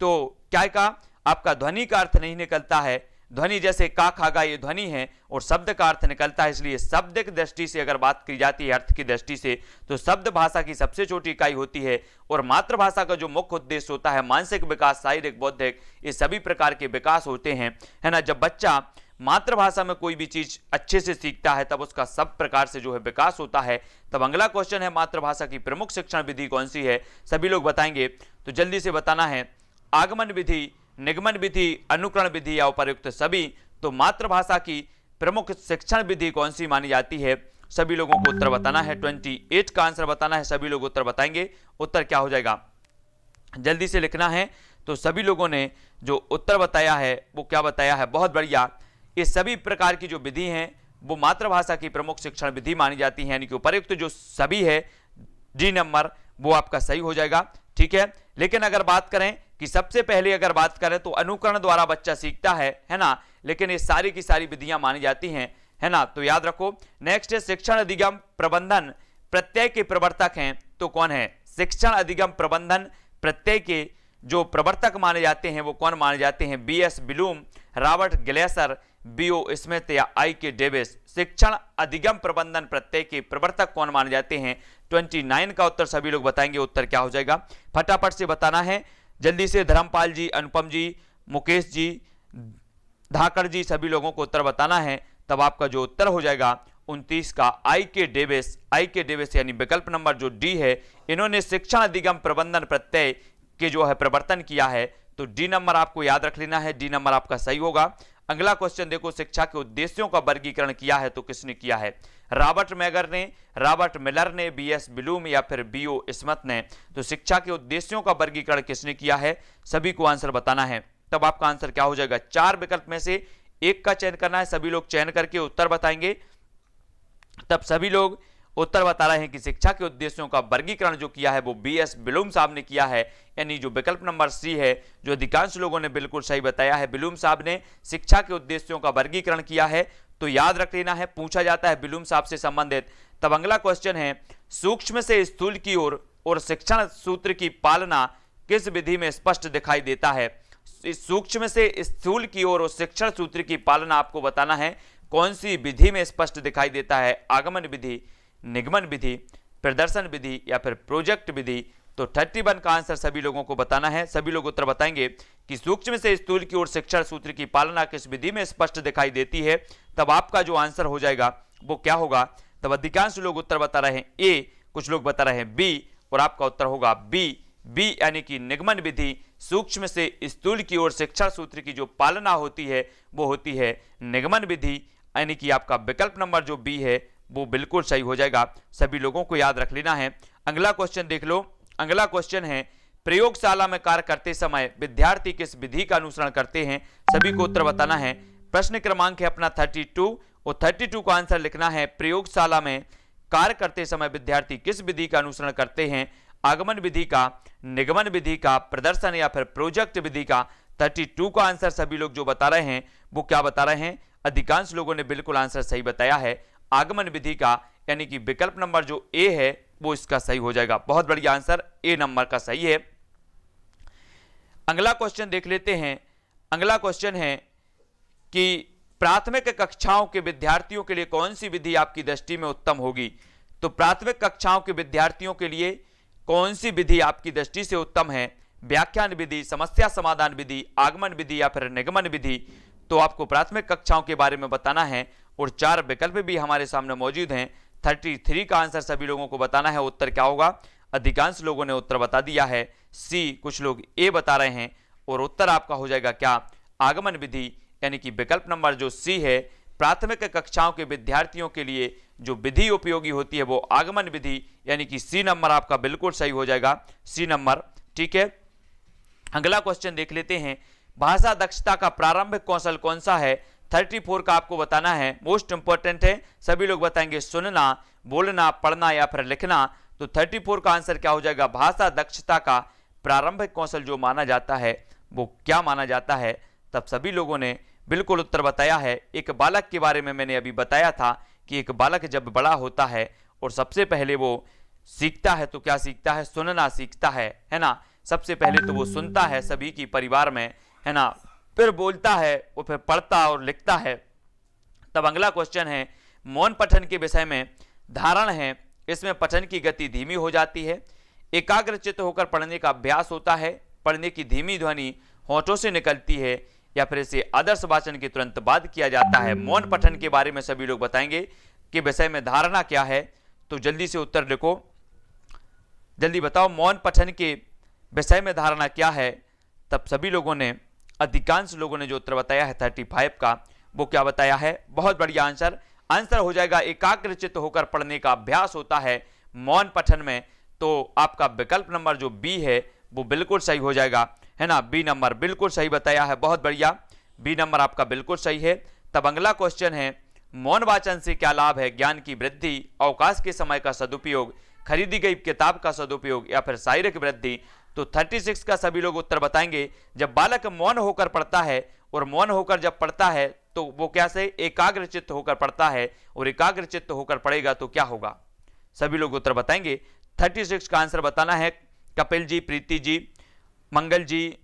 तो क्या का आपका ध्वनि का अर्थ नहीं निकलता है। ध्वनि जैसे का, खागा, ये ध्वनि है और शब्द का अर्थ निकलता है, इसलिए शब्द की दृष्टि से अगर बात की जाती है अर्थ की दृष्टि से, तो शब्द भाषा की सबसे छोटी इकाई होती है। और मातृभाषा का जो मुख्य उद्देश्य होता है मानसिक विकास, शारीरिक, बौद्धिक, ये सभी प्रकार के विकास होते हैं, है ना। जब बच्चा मातृभाषा में कोई भी चीज अच्छे से सीखता है तब उसका सब प्रकार से जो है विकास होता है। तब अगला क्वेश्चन है मातृभाषा की प्रमुख शिक्षण विधि कौन सी है, सभी लोग बताएंगे, तो जल्दी से बताना है। आगमन विधि, निगमन विधि, अनुकरण विधि या उपर्युक्त सभी। तो मातृभाषा की प्रमुख शिक्षण विधि कौन सी मानी जाती है, सभी लोगों को उत्तर बताना है। 28 का आंसर बताना है, सभी लोग उत्तर बताएंगे। उत्तर क्या हो जाएगा, जल्दी से लिखना है। तो सभी लोगों ने जो उत्तर बताया है वो क्या बताया है, बहुत बढ़िया। ये सभी प्रकार की जो विधि हैं वो मातृभाषा की प्रमुख शिक्षण विधि मानी जाती है, यानी कि उपर्युक्त जो सभी है डी नंबर वो आपका सही हो जाएगा, ठीक है। लेकिन अगर बात करें कि सबसे पहले अगर बात करें तो अनुकरण द्वारा बच्चा सीखता है ना, लेकिन ये सारी की सारी विधियां मानी जाती हैं, है ना, तो याद रखो। नेक्स्ट है शिक्षण अधिगम प्रबंधन प्रत्यय के प्रवर्तक हैं, तो कौन है? शिक्षण अधिगम प्रबंधन प्रत्यय के जो प्रवर्तक माने जाते हैं वो कौन माने जाते हैं? B S. Bloom, Robert Glaser, B O. Smith या आई.के. डेविस। शिक्षण अधिगम प्रबंधन प्रत्यय के प्रवर्तक कौन माने जाते हैं? 29 का उत्तर सभी लोग बताएंगे। उत्तर क्या हो जाएगा, फटाफट से बताना है जल्दी से। धर्मपाल जी, अनुपम जी, मुकेश जी, धाकड़ जी, सभी लोगों को उत्तर बताना है। तब आपका जो उत्तर हो जाएगा 29 का आई.के. डेविस। आई.के. डेविस यानी विकल्प नंबर जो डी है, इन्होंने शिक्षण अधिगम प्रबंधन प्रत्यय के जो है प्रवर्तन किया है। तो डी नंबर आपको याद रख लेना है, डी नंबर आपका सही होगा। अगला क्वेश्चन देखो, शिक्षा के उद्देश्यों का वर्गीकरण किया है तो किसने किया है? रॉबर्ट मैगर ने, रॉबर्ट मिलर ने, बी.एस. ब्लूम या फिर बी.ओ. स्मिथ ने। तो शिक्षा के उद्देश्यों का वर्गीकरण किसने किया है, सभी को आंसर बताना है। तब आपका आंसर क्या हो जाएगा, 4 विकल्प में से एक का चयन करना है, सभी लोग चयन करके उत्तर बताएंगे। तब सभी लोग उत्तर बता रहे हैं कि शिक्षा के उद्देश्यों का वर्गीकरण जो किया है वो बी.एस. ब्लूम साहब ने किया है, यानी जो विकल्प नंबर सी है जो अधिकांश लोगों ने बिल्कुल सही बताया है, ब्लूम साहब ने शिक्षा के उद्देश्यों का वर्गीकरण किया है। तो याद रख लेना है, पूछा जाता है ब्लूम साहब से संबंधित। तब अगला क्वेश्चन है, सूक्ष्म से स्थूल की ओर और शिक्षण सूत्र की पालना किस विधि में स्पष्ट दिखाई देता है? सूक्ष्म से स्थूल की ओर और शिक्षण सूत्र की पालना आपको बताना है कौन सी विधि में स्पष्ट दिखाई देता है? आगमन विधि, निगमन विधि, प्रदर्शन विधि या फिर प्रोजेक्ट विधि। तो 31 का आंसर सभी लोगों को बताना है। सभी लोग उत्तर बताएंगे कि सूक्ष्म से स्थूल की ओर शिक्षण सूत्र की पालना किस विधि में स्पष्ट दिखाई देती है। तब आपका जो आंसर हो जाएगा वो क्या होगा? तब अधिकांश लोग उत्तर बता रहे हैं ए, कुछ लोग बता रहे हैं बी, और आपका उत्तर होगा बी। बी यानी कि निगमन विधि, सूक्ष्म से स्थूल की ओर शिक्षण सूत्र की जो पालना होती है वो होती है निगमन विधि, यानी कि आपका विकल्प नंबर जो बी है वो बिल्कुल सही हो जाएगा। सभी लोगों को याद रख लेना है। अगला क्वेश्चन देख लो। अगला क्वेश्चन है, प्रयोगशाला में कार्य करते समय विद्यार्थी किस विधि का अनुसरण करते हैं? सभी को उत्तर बताना है। प्रश्न क्रमांक है अपना 32 और 32 का आंसर लिखना है, प्रयोगशाला में कार्य करते समय विद्यार्थी किस विधि का अनुसरण करते हैं? आगमन विधि का, निगमन विधि का, प्रदर्शन या फिर प्रोजेक्ट विधि का? 32 का आंसर सभी लोग जो बता रहे हैं वो क्या बता रहे हैं? अधिकांश लोगों ने बिल्कुल आंसर सही बताया है, आगमन विधि का, यानी कि विकल्प नंबर जो ए है वो इसका सही हो जाएगा। बहुत बढ़िया आंसर ए नंबर का सही है। अगला क्वेश्चन देख लेते हैं। अगला क्वेश्चन है कि प्राथमिक कक्षाओं के विद्यार्थियों के लिए कौन सी विधि आपकी दृष्टि में उत्तम होगी? तो प्राथमिक कक्षाओं के विद्यार्थियों के लिए कौन सी विधि आपकी दृष्टि से उत्तम है? व्याख्यान विधि, समस्या समाधान विधि, आगमन विधि या फिर निगमन विधि? तो आपको प्राथमिक कक्षाओं के बारे में बताना है और 4 विकल्प भी हमारे सामने मौजूद हैं। 33 का आंसर सभी लोगों को बताना है। उत्तर क्या होगा? अधिकांश लोगों ने उत्तर बता दिया है सी, कुछ लोग ए बता रहे हैं और उत्तर आपका हो जाएगा क्या? आगमन विधि, यानी कि विकल्प नंबर जो सी है, प्राथमिक कक्षाओं के विद्यार्थियों के लिए जो विधि उपयोगी होती है वो आगमन विधि, यानी कि सी नंबर आपका बिल्कुल सही हो जाएगा, सी नंबर। ठीक है, अगला क्वेश्चन देख लेते हैं। भाषा दक्षता का प्रारंभिक कौशल कौन सा है? 34 का आपको बताना है, मोस्ट इंपॉर्टेंट है। सभी लोग बताएंगे सुनना, बोलना, पढ़ना या फिर लिखना। तो 34 का आंसर क्या हो जाएगा? भाषा दक्षता का प्रारंभिक कौशल जो माना जाता है वो क्या माना जाता है? तब सभी लोगों ने बिल्कुल उत्तर बताया है। एक बालक के बारे में मैंने अभी बताया था कि एक बालक जब बड़ा होता है और सबसे पहले वो सीखता है तो क्या सीखता है? सुनना सीखता है ना। सबसे पहले तो वो सुनता है सभी की परिवार में, है ना, फिर बोलता है और फिर पढ़ता और लिखता है। तब अगला क्वेश्चन है, मौन पठन के विषय में धारण है, इसमें पठन की गति धीमी हो जाती है, एकाग्रचित्त होकर पढ़ने का अभ्यास होता है, पढ़ने की धीमी ध्वनि होठों से निकलती है या फिर इसे आदर्श वाचन के तुरंत बाद किया जाता है। मौन पठन के बारे में सभी लोग बताएंगे कि विषय में धारणा क्या है। तो जल्दी से उत्तर लिखो, जल्दी बताओ मौन पठन के विषय में धारणा क्या है? तब सभी लोगों ने, अधिकांश लोगों ने जो उत्तर बताया है 35 का, वो क्या बताया है? बहुत बढ़िया आंसर। आंसर हो जाएगा एकाग्रचित्त होकर पढ़ने का अभ्यास होता है मौन पठन में। तो आपका विकल्प नंबर जो बी है वो बिल्कुल सही हो जाएगा, है ना। बी नंबर बिल्कुल सही बताया है, बहुत बढ़िया, बी नंबर आपका बिल्कुल सही है। तब अगला क्वेश्चन है, मौन वाचन से क्या लाभ है? ज्ञान की वृद्धि, अवकाश के समय का सदुपयोग, खरीदी गई किताब का सदुपयोग या फिर शारीरिक वृद्धि? तो 36 का सभी लोग उत्तर बताएंगे। जब बालक मौन होकर पढ़ता है और मौन होकर जब पढ़ता है तो वो क्या से? एकाग्रचित्त होकर पढ़ता है और एकाग्रचित्त होकर पढ़ेगा तो क्या होगा? सभी लोग उत्तर बताएंगे। 36 का आंसर बताना है कपिल जी, प्रीति जी, मंगल जी,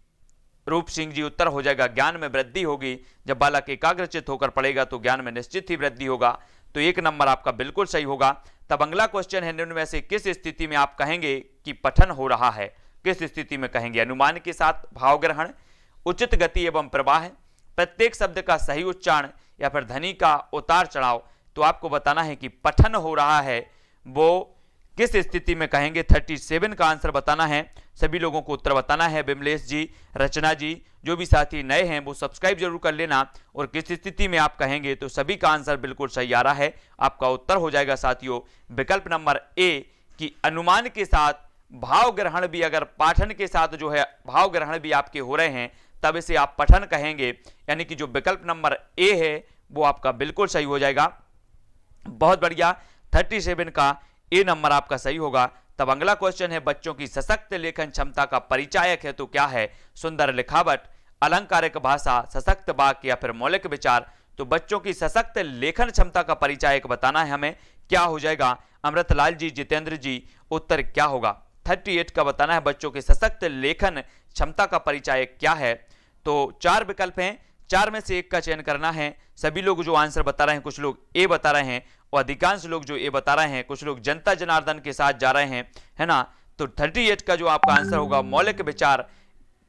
रूप सिंह जी। उत्तर हो जाएगा ज्ञान में वृद्धि होगी। जब बालक एकाग्रचित्त होकर पढ़ेगा तो ज्ञान में निश्चित ही वृद्धि होगा। तो 1 नंबर आपका बिल्कुल सही होगा। तब अगला क्वेश्चन है, निम्न में से किस स्थिति में आप कहेंगे कि पठन हो रहा है? किस स्थिति में कहेंगे? अनुमान के साथ, भाव ग्रहण, उचित गति एवं प्रवाह, प्रत्येक शब्द का सही उच्चारण या फिर ध्वनि का उतार चढ़ाव? तो आपको बताना है कि पठन हो रहा है वो किस स्थिति में कहेंगे। 37 का आंसर बताना है। सभी लोगों को उत्तर बताना है। विमलेश जी, रचना जी, जो भी साथी नए हैं वो सब्सक्राइब जरूर कर लेना। और किस स्थिति में आप कहेंगे, तो सभी का आंसर बिल्कुल सही आ रहा है। आपका उत्तर हो जाएगा साथियों विकल्प नंबर ए कि अनुमान के साथ भाव ग्रहण भी, अगर पाठन के साथ जो है भाव ग्रहण भी आपके हो रहे हैं तब इसे आप पठन कहेंगे, यानी कि जो विकल्प नंबर ए है वो आपका बिल्कुल सही हो जाएगा। बहुत बढ़िया, 37 का ए नंबर आपका सही होगा। तब अगला क्वेश्चन है, बच्चों की सशक्त लेखन क्षमता का परिचायक है तो क्या है? सुंदर लिखावट, अलंकारिक भाषा, सशक्त वाक्य या फिर मौलिक विचार? तो बच्चों की सशक्त लेखन क्षमता का परिचायक बताना है हमें, क्या हो जाएगा? अमृतलाल जी, जितेंद्र जी, उत्तर क्या होगा? 38 का बताना है, बच्चों के सशक्त लेखन क्षमता का परिचायक क्या है? तो 4 विकल्प हैं, 4 में से 1 का चयन करना है। सभी लोग जो आंसर बता रहे हैं, कुछ लोग ए बता रहे हैं और अधिकांश लोग जो ए बता रहे हैं, कुछ लोग जनता जनार्दन के साथ जा रहे हैं, है ना। तो 38 का जो आपका आंसर होगा मौलिक विचार।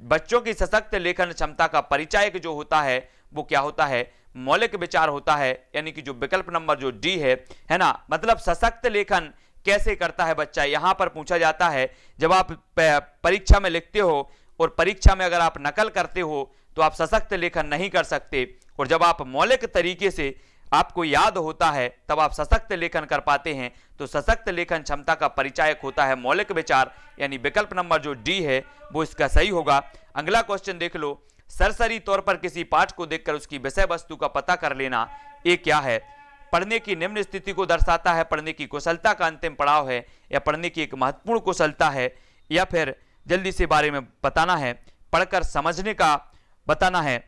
बच्चों की सशक्त लेखन क्षमता का परिचायक जो होता है वो क्या होता है? मौलिक विचार होता है, यानी कि जो विकल्प नंबर जो डी है ना। मतलब सशक्त लेखन कैसे करता है बच्चा, यहां पर पूछा जाता है। जब आप परीक्षा में लिखते हो और परीक्षा में अगर आप नकल करते हो तो आप सशक्त लेखन नहीं कर सकते, और जब आप मौलिक तरीके से आपको याद होता है तब आप सशक्त लेखन कर पाते हैं। तो सशक्त लेखन क्षमता का परिचायक होता है मौलिक विचार, यानी विकल्प नंबर जो डी है वो इसका सही होगा। अगला क्वेश्चन देख लो, सरसरी तौर पर किसी पाठ को देखकर उसकी विषय वस्तु का पता कर लेना, ये क्या है? पढ़ने की निम्न स्थिति को दर्शाता है, पढ़ने की कुशलता का अंतिम पड़ाव है, या पढ़ने की एक महत्वपूर्ण कुशलता है, या फिर जल्दी से बारे में बताना है, पढ़कर समझने का बताना है,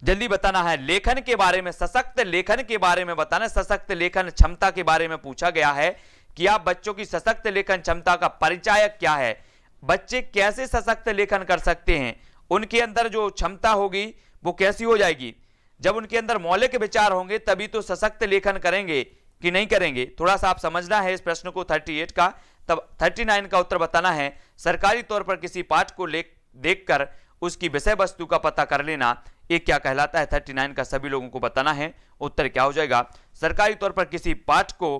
जल्दी बताना है, लेखन के बारे में, सशक्त लेखन के बारे में बताना है। सशक्त लेखन क्षमता के बारे में पूछा गया है कि आप बच्चों की सशक्त लेखन क्षमता का परिचायक क्या है, बच्चे कैसे सशक्त लेखन कर सकते हैं, उनके अंदर जो क्षमता होगी वो कैसी हो जाएगी। जब उनके अंदर मौलिक विचार होंगे तभी तो सशक्त लेखन करेंगे कि नहीं करेंगे। थोड़ा सा आप समझना है इस प्रश्न को 38 का। तब 39 का उत्तर बताना है, सरकारी तौर पर किसी पाठ को देखकर उसकी विषय वस्तु का पता कर लेना, ये क्या कहलाता है? 39 का सभी लोगों को बताना है। उत्तर क्या हो जाएगा? सरकारी तौर पर किसी पाठ को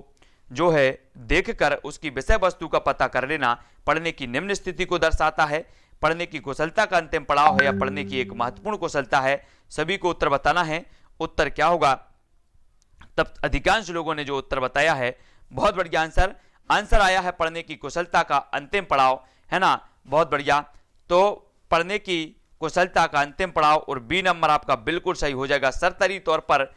जो है देखकर उसकी विषय वस्तु का पता कर लेना पढ़ने की निम्न स्थिति को दर्शाता है, पढ़ने की कुशलता का अंतिम पड़ाव है, या पढ़ने की एक महत्वपूर्ण कुशलता है। सभी को उत्तर बताना है। उत्तर क्या होगा? तब अधिकांश लोगों ने जो उत्तर बताया है, बहुत बढ़िया आंसर। आंसर आया है पढ़ने की कुशलता का अंतिम पड़ाव, है ना, बहुत बढ़िया। तो पढ़ने की कुशलता का अंतिम पड़ाव, और बी नंबर आपका बिल्कुल सही हो जाएगा। सरसरी तौर पर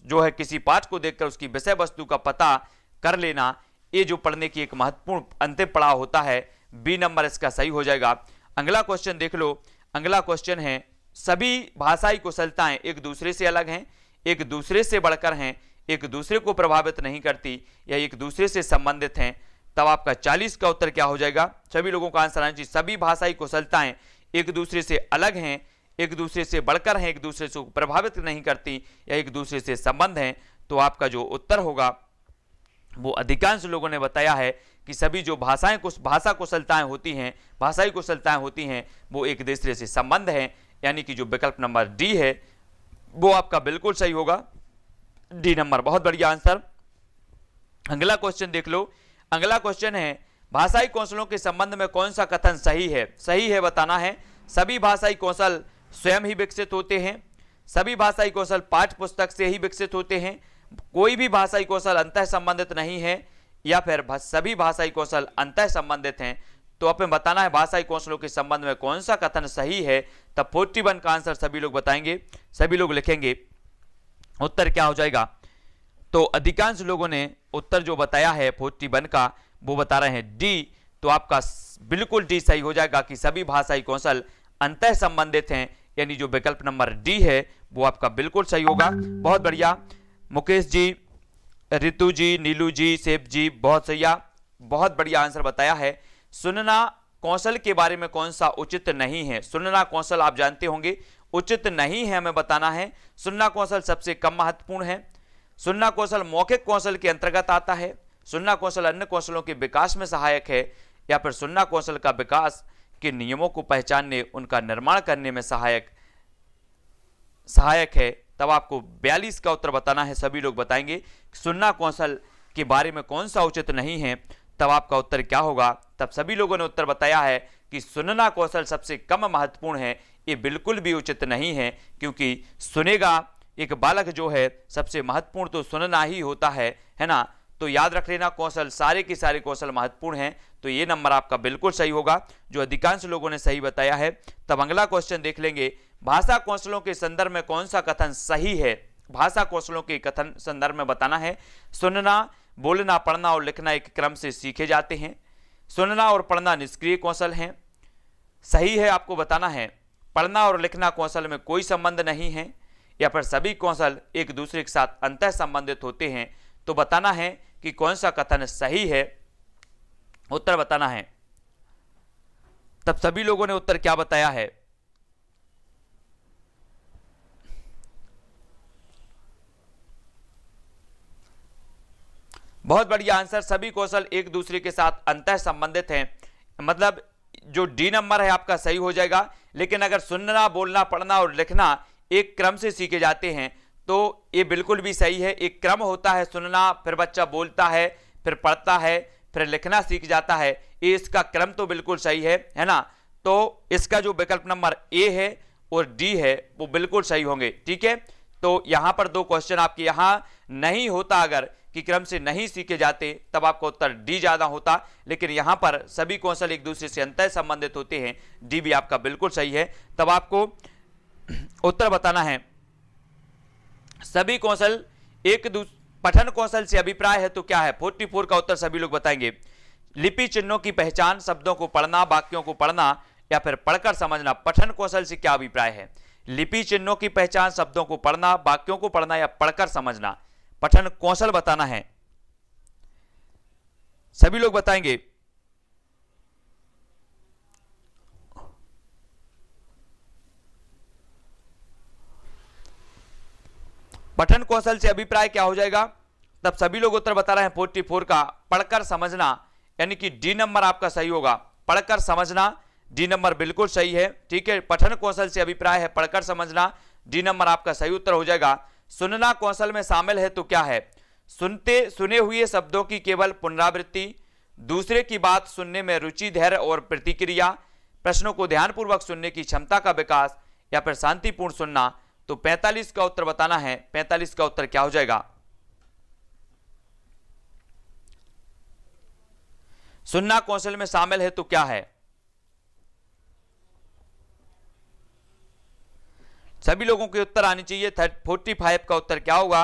जो है किसी पाठ को देखकर उसकी विषय वस्तु का पता कर लेना, ये जो पढ़ने की एक महत्वपूर्ण अंतिम पड़ाव होता है, बी नंबर इसका सही हो जाएगा। अगला क्वेश्चन देख लो। अगला क्वेश्चन है, सभी भाषाई कुशलताएं एक दूसरे से अलग हैं, एक दूसरे से बढ़कर हैं, एक दूसरे को प्रभावित नहीं करती, या एक दूसरे से संबंधित हैं। तब आपका 40 का उत्तर क्या हो जाएगा? सभी लोगों का आंसर आना चाहिए। सभी भाषाई कुशलताएं एक दूसरे से अलग हैं, एक दूसरे से बढ़कर हैं, एक दूसरे से प्रभावित नहीं करती, या एक दूसरे से संबंध हैं। तो आपका जो उत्तर होगा वो अधिकांश लोगों ने बताया है कि सभी जो भाषा कुशलताएं होती हैं, भाषाई कुशलताएं होती हैं, वो एक दूसरे से संबंध हैं, यानी कि जो विकल्प नंबर डी है वो आपका बिल्कुल सही होगा, डी नंबर। बहुत बढ़िया आंसर। अगला क्वेश्चन देख लो। अगला क्वेश्चन है, भाषाई कौशलों के संबंध में कौन सा कथन सही है? सही है बताना है। सभी भाषाई कौशल स्वयं ही विकसित होते हैं, सभी भाषाई कौशल पाठ्य पुस्तक से ही विकसित होते हैं, कोई भी भाषाई कौशल अंतः संबंधित नहीं है, या फिर सभी भाषाई कौशल अंतः संबंधित हैं। तो अपने बताना है भाषाई कौशलों के संबंध में कौन सा कथन सही है। तब 41 का आंसर सभी लोग बताएंगे, सभी लोग लिखेंगे। उत्तर क्या हो जाएगा? तो अधिकांश लोगों ने उत्तर जो बताया है 41 का, वो बता रहे हैं डी। तो आपका बिल्कुल डी सही हो जाएगा कि सभी भाषाई कौशल अंतः संबंधित हैं, यानी जो विकल्प नंबर डी है वो आपका बिल्कुल सही होगा। बहुत बढ़िया मुकेश जी, रितु जी, नीलू जी, सेब जी, बहुत सही, बहुत बढ़िया आंसर बताया है। सुनना कौशल के बारे में कौन सा उचित नहीं है? सुनना कौशल आप जानते होंगे उचित नहीं है, हमें बताना है। सुनना कौशल सबसे कम महत्वपूर्ण है। सुनना कौशल मौखिक कौशल के अंतर्गत आता है। सुनना कौशल अन्य कौशलों के विकास में सहायक है, या फिर सुनना कौशल का विकास के नियमों को पहचानने, उनका निर्माण करने में सहायक है। तब आपको 42 का उत्तर बताना है। सभी लोग बताएंगे सुनना कौशल के बारे में कौन सा उचित नहीं है। तब आपका उत्तर क्या होगा? तब सभी लोगों ने उत्तर बताया है कि सुनना कौशल सबसे कम महत्वपूर्ण है, ये बिल्कुल भी उचित नहीं है, क्योंकि सुनेगा एक बालक जो है सबसे महत्वपूर्ण तो सुनना ही होता है ना। तो याद रख लेना, कौशल सारे के सारे कौशल महत्वपूर्ण हैं। तो ये नंबर आपका बिल्कुल सही होगा, जो अधिकांश लोगों ने सही बताया है। तब अगला क्वेश्चन देख लेंगे, भाषा कौशलों के संदर्भ में कौन सा कथन सही है? भाषा कौशलों के कथन संदर्भ में बताना है। सुनना, बोलना, पढ़ना और लिखना एक क्रम से सीखे जाते हैं। सुनना और पढ़ना निष्क्रिय कौशल हैं, सही है आपको बताना है। पढ़ना और लिखना कौशल में कोई संबंध नहीं है, या फिर सभी कौशल एक दूसरे के साथ अंतः संबंधित होते हैं। तो बताना है कि कौन सा कथन सही है, उत्तर बताना है। तब सभी लोगों ने उत्तर क्या बताया है? बहुत बढ़िया आंसर। सभी कौशल एक दूसरे के साथ अंतः संबंधित हैं, मतलब जो डी नंबर है आपका सही हो जाएगा। लेकिन अगर सुनना, बोलना, पढ़ना और लिखना एक क्रम से सीखे जाते हैं तो ये बिल्कुल भी सही है। एक क्रम होता है, सुनना, फिर बच्चा बोलता है, फिर पढ़ता है, फिर लिखना सीख जाता है। ये इसका क्रम तो बिल्कुल सही है ना। तो इसका जो विकल्प नंबर ए है और डी है वो बिल्कुल सही होंगे, ठीक है। तो यहां पर दो क्वेश्चन आपके यहां नहीं होता अगर कि कि क्रम से नहीं सीखे जाते तब आपका उत्तर डी ज्यादा होता, लेकिन यहां पर सभी कौशल एक दूसरे से अंतः संबंधित होते हैं, डी भी आपका बिल्कुल सही है। तब आपको उत्तर बताना है सभी कौशल पठन कौशल से अभिप्राय है तो क्या है। 44 का उत्तर सभी लोग बताएंगे। लिपि चिन्हों की पहचान, शब्दों को पढ़ना, वाक्यों को पढ़ना या फिर पढ़कर समझना, पठन कौशल से क्या अभिप्राय है। लिपि चिन्हों की पहचान, शब्दों को पढ़ना, वाक्यों को पढ़ना या पढ़कर समझना, पठन कौशल बताना है। सभी लोग बताएंगे। पठन कौशल से अभिप्राय क्या हो जाएगा, तब सभी लोग उत्तर बता रहे हैं 44 का पढ़कर समझना, यानी कि डी नंबर आपका सही होगा। पढ़कर समझना, डी नंबर बिल्कुल सही है। ठीक है, पठन कौशल से अभिप्राय है पढ़कर समझना, डी नंबर आपका सही उत्तर हो जाएगा। सुनना कौशल में शामिल है तो क्या है। सुने हुए शब्दों की केवल पुनरावृत्ति, दूसरे की बात सुनने में रुचि, धैर्य और प्रतिक्रिया, प्रश्नों को ध्यानपूर्वक सुनने की क्षमता का विकास या फिर शांतिपूर्ण सुनना। तो 45 का उत्तर बताना है। 45 का उत्तर क्या हो जाएगा। सुनना कौशल में शामिल है तो क्या है। सभी लोगों के उत्तर आने चाहिए। 45 का उत्तर क्या होगा,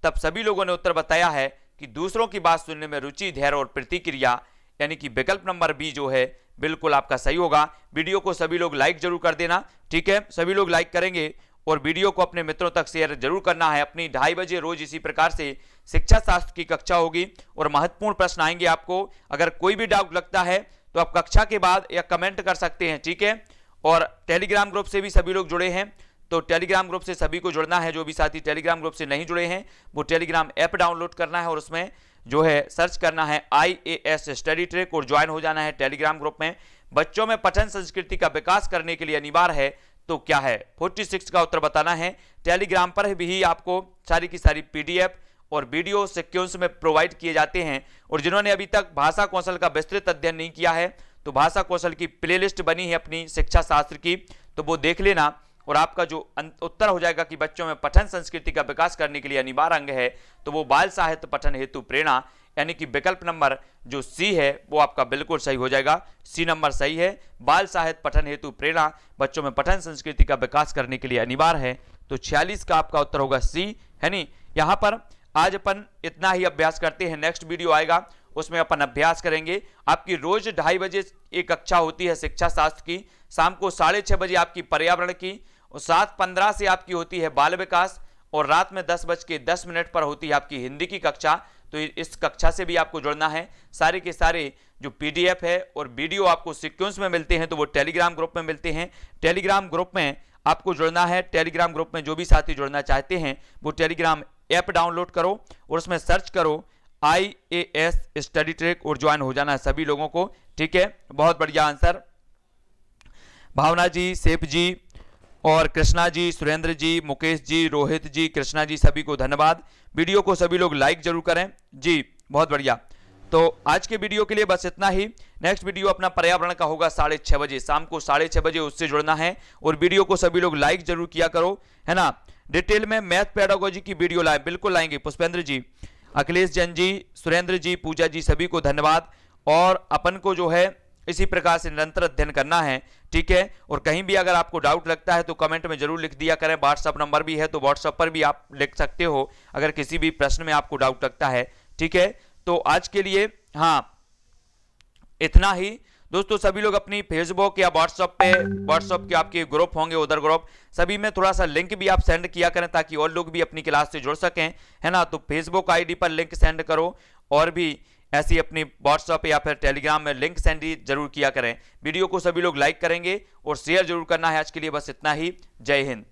तब सभी लोगों ने उत्तर बताया है कि दूसरों की बात सुनने में रुचि, धैर्य और प्रतिक्रिया, यानी कि विकल्प नंबर बी जो है बिल्कुल आपका सही होगा। वीडियो को सभी लोग लाइक जरूर कर देना। ठीक है, सभी लोग लाइक करेंगे और वीडियो को अपने मित्रों तक शेयर जरूर करना है। अपनी 2:30 बजे रोज इसी प्रकार से शिक्षा शास्त्र की कक्षा होगी और महत्वपूर्ण प्रश्न आएंगे आपको। अगर कोई भी डाउट लगता है तो आप कक्षा के बाद या कमेंट कर सकते हैं। ठीक है, और टेलीग्राम ग्रुप से भी सभी लोग जुड़े हैं, तो टेलीग्राम ग्रुप से सभी को जुड़ना है। जो भी साथी टेलीग्राम ग्रुप से नहीं जुड़े हैं वो टेलीग्राम ऐप डाउनलोड करना है और उसमें जो है सर्च करना है IAS स्टडी ट्रैक और ज्वाइन हो जाना है टेलीग्राम ग्रुप में। बच्चों में पठन संस्कृति का विकास करने के लिए अनिवार्य है तो क्या है। 46 का उत्तर बताना है। टेलीग्राम पर भी आपको सारी की सारी PDF और वीडियो सीक्वेंस में प्रोवाइड किए जाते हैं। और जिन्होंने अभी तक भाषा कौशल का विस्तृत अध्ययन नहीं किया है तो भाषा कौशल की प्लेलिस्ट बनी है अपनी शिक्षा शास्त्र की, तो वो देख लेना। और आपका जो उत्तर हो जाएगा कि बच्चों में पठन संस्कृति का विकास करने के लिए अनिवार्य अंग है, तो वो बाल साहित्य पठन हेतु प्रेरणा, यानी कि विकल्प नंबर जो सी है वो आपका बिल्कुल सही हो जाएगा। सी नंबर सही है। बाल साहित्य पठन हेतु प्रेरणा बच्चों में पठन संस्कृति का विकास करने के लिए अनिवार्य है। तो 46 का आपका उत्तर होगा सी, है नी। यहाँ पर आज अपन इतना ही अभ्यास करते हैं। नेक्स्ट वीडियो आएगा उसमें अपन अभ्यास करेंगे। आपकी रोज 2:30 बजे एक कक्षा होती है शिक्षा शास्त्र की, शाम को 6:30 बजे आपकी पर्यावरण की, और 7:15 से आपकी होती है बाल विकास, और रात में 10:10 पर होती है आपकी हिंदी की कक्षा। तो इस कक्षा से भी आपको जुड़ना है। सारे के सारे जो PDF है और वीडियो आपको सीक्वेंस में मिलते हैं तो वो टेलीग्राम ग्रुप में मिलते हैं। टेलीग्राम ग्रुप में आपको जुड़ना है। टेलीग्राम ग्रुप में जो भी साथी जुड़ना चाहते हैं वो टेलीग्राम ऐप डाउनलोड करो और उसमें सर्च करो IAS स्टडी ट्रैक और ज्वाइन हो जाना है सभी लोगों को। ठीक है, बहुत बढ़िया आंसर। भावना जी, सेफ जी और कृष्णा जी, सुरेंद्र जी, मुकेश जी, रोहित जी, कृष्णा जी, सभी को धन्यवाद। वीडियो को सभी लोग लाइक जरूर करें जी, बहुत बढ़िया। तो आज के वीडियो के लिए बस इतना ही। नेक्स्ट वीडियो अपना पर्यावरण का होगा 6:30 बजे, शाम को 6:30 बजे, उससे जुड़ना है। और वीडियो को सभी लोग लाइक जरूर किया करो, है ना। डिटेल में मैथ पेडागोजी की वीडियो लाए, बिल्कुल लाएंगे। पुष्पेंद्र जी, अखिलेश जैन जी, सुरेंद्र जी, पूजा जी, सभी को धन्यवाद। और अपन को जो है इसी प्रकार से निरंतर अध्ययन करना है। ठीक है, और कहीं भी अगर आपको डाउट लगता है तो कमेंट में जरूर लिख दिया करें। व्हाट्सअप नंबर भी है तो व्हाट्सअप पर भी आप लिख सकते हो अगर किसी भी प्रश्न में आपको डाउट लगता है। ठीक है, तो आज के लिए हाँ इतना ही दोस्तों। सभी लोग अपनी फेसबुक या व्हाट्सएप के आपके ग्रुप होंगे, उधर ग्रुप सभी में थोड़ा सा लिंक भी आप सेंड किया करें ताकि और लोग भी अपनी क्लास से जुड़ सकें, है ना। तो फेसबुक ID पर लिंक सेंड करो और भी ऐसी अपनी व्हाट्सएप या फिर टेलीग्राम में लिंक सेंड जरूर किया करें। वीडियो को सभी लोग लाइक करेंगे और शेयर जरूर करना है। आज के लिए बस इतना ही। जय हिंद।